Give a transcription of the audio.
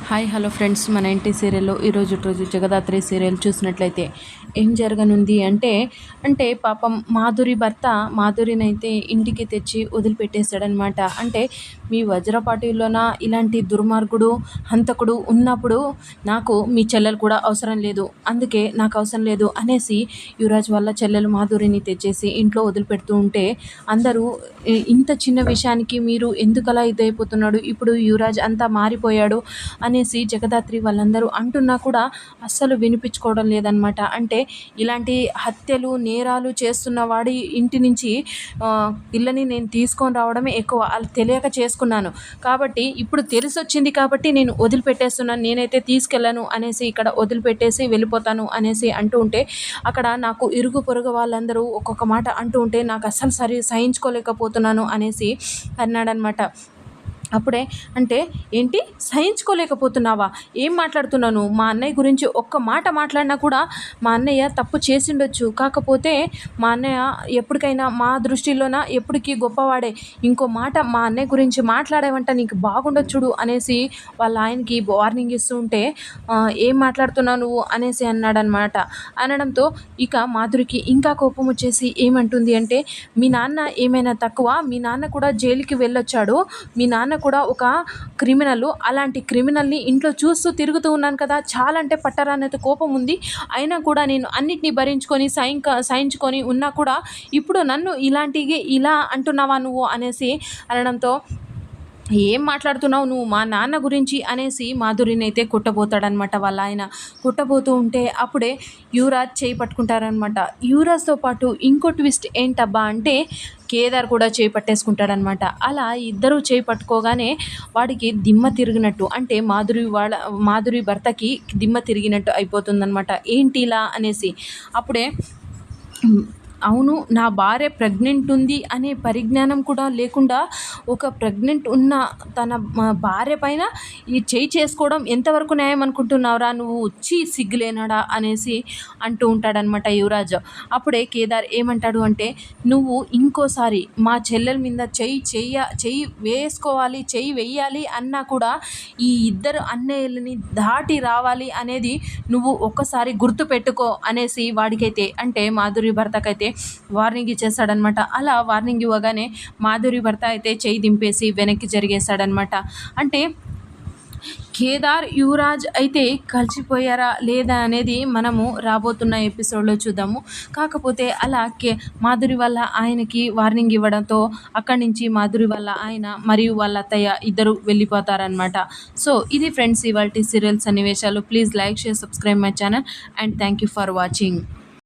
Hi hello friends, మన ఇంటి సీరియల్లో ఈరోజు జగదాత్రి సీరియల్ చూసినట్లయితే ఏం జరగనుంది అంటే పాపం మాధురి భర్త మాధురినైతే ఇంటికి తెచ్చి వదిలిపెట్టేశాడనమాట. అంటే మీ వజ్రపాటిలోన ఇలాంటి దుర్మార్గుడు హంతకుడు ఉన్నప్పుడు నాకు మీ చెల్లెలు కూడా అవసరం లేదు, అందుకే నాకు అవసరం లేదు అనేసి యువరాజ్ వాళ్ళ చెల్లెలు మాధురిని తెచ్చేసి ఇంట్లో వదిలిపెడుతూ ఉంటే అందరూ ఇంత చిన్న విషయానికి మీరు ఎందుకలా ఇదైపోతున్నాడు, ఇప్పుడు యువరాజ్ అంతా మారిపోయాడు అనేసి జగదాత్రి వాళ్ళందరూ అంటున్నా కూడా అస్సలు వినిపించుకోవడం లేదనమాట. అంటే ఇలాంటి హత్యలు నేరాలు చేస్తున్న వాడి ఇంటి నుంచి పిల్లని నేను తీసుకొని రావడమే ఎక్కువ, వాళ్ళు తెలియక చేసుకున్నాను కాబట్టి ఇప్పుడు తెలిసొచ్చింది కాబట్టి నేను వదిలిపెట్టేస్తున్నాను, నేనైతే తీసుకెళ్ళను అనేసి ఇక్కడ వదిలిపెట్టేసి వెళ్ళిపోతాను అనేసి అంటూ ఉంటే అక్కడ నాకు ఇరుగు పొరుగు వాళ్ళందరూ ఒక్కొక్క మాట అంటూ ఉంటే నాకు అస్సలు సహించుకోలేకపోతున్నాను అనేసి అన్నాడనమాట. అప్పుడే అంటే ఏంటి సహించుకోలేకపోతున్నావా, ఏం మాట్లాడుతున్నాను, మా అన్నయ్య గురించి ఒక్క మాట మాట్లాడినా కూడా మా అన్నయ్య తప్పు చేసిండొచ్చు, కాకపోతే మా అన్నయ్య ఎప్పటికైనా మా దృష్టిలోన ఎప్పటికీ గొప్పవాడే, ఇంకో మాట మా అన్నయ్య గురించి మాట్లాడేవంట నీకు బాగుండొచ్చు చూడు అనేసి వాళ్ళ ఆయనకి వార్నింగ్ ఇస్తూ ఉంటే ఏం మాట్లాడుతున్నావు నువ్వు అనేసి అన్నాడనమాట. అనడంతో ఇక మాధురికి ఇంకా కోపం వచ్చేసి ఏమంటుంది అంటే మీ నాన్న ఏమైనా తక్కువ, మీ నాన్న కూడా జైలుకి వెళ్ళొచ్చాడు, మీ నాన్న కూడా ఒక క్రిమినల్, అలాంటి క్రిమినల్ని ఇంట్లో చూస్తూ తిరుగుతూ ఉన్నాను కదా, చాలా అంటే పట్టరానంత కోపం ఉంది, అయినా కూడా నేను అన్నిటినీ భరించుకొని సహించుకొని ఉన్నా కూడా ఇప్పుడు నన్ను ఇలా అంటున్నావా నువ్వు అనేసి అనడంతో ఏం మాట్లాడుతున్నావు నువ్వు మా నాన్న గురించి అనేసి మాధురిని అయితే కుట్టబోతాడనమాట. వాళ్ళ ఆయన కుట్టబోతూ ఉంటే అప్పుడే యువరాజ్ చేయి పట్టుకుంటారనమాట. యువరాజ్తో పాటు ఇంకో ట్విస్ట్ ఏంటబ్బా అంటే కేదార్ కూడా చేయి పట్టేసుకుంటాడనమాట. అలా ఇద్దరూ చేయి పట్టుకోగానే వాడికి దిమ్మ తిరిగినట్టు, అంటే మాధురి భర్తకి దిమ్మ తిరిగినట్టు అయిపోతుందనమాట. ఏంటి ఇలా అనేసి అప్పుడే అవును నా భార్య ప్రెగ్నెంట్ ఉంది అనే పరిజ్ఞానం కూడా లేకుండా ఒక ప్రెగ్నెంట్ ఉన్న తన భార్య పైన ఈ చేయి చేసుకోవడం ఎంతవరకు న్యాయం అనుకుంటున్నావురా నువ్వు, వచ్చి సిగ్గులేనాడా అనేసి అంటూ ఉంటాడనమాట యువరాజ్. అప్పుడే కేదార్ ఏమంటాడు అంటే నువ్వు ఇంకోసారి మా చెల్లెల మీద చెయ్యి వేసుకోవాలి, చెయ్యి వెయ్యాలి అన్నా కూడా ఈ ఇద్దరు అన్నయ్యలని దాటి రావాలి అనేది నువ్వు ఒక్కసారి గుర్తు పెట్టుకో అనేసి వాడికైతే అంటే మాధురి భర్తకైతే వార్నింగ్ ఇచ్చేస్తాడనమాట. అలా వార్నింగ్ ఇవ్వగానే మాధురి భర్త అయితే చేయి దింపేసి వెనక్కి జరిగేస్తాడనమాట. అంటే కేదార్ యువరాజ్ అయితే కలిసిపోయారా లేదా అనేది మనము రాబోతున్న ఎపిసోడ్లో చూద్దాము. కాకపోతే అలా మాధురి వల్ల ఆయనకి వార్నింగ్ ఇవ్వడంతో అక్కడి నుంచి మాధురి వల్ల ఆయన మరియు వాళ్ళ అత్తయ్య ఇద్దరు వెళ్ళిపోతారనమాట. సో ఇది ఫ్రెండ్స్ ఇవాల్టి సీరియల్ సన్నివేశాలు. Please like, share, subscribe my channel and thank you for watching.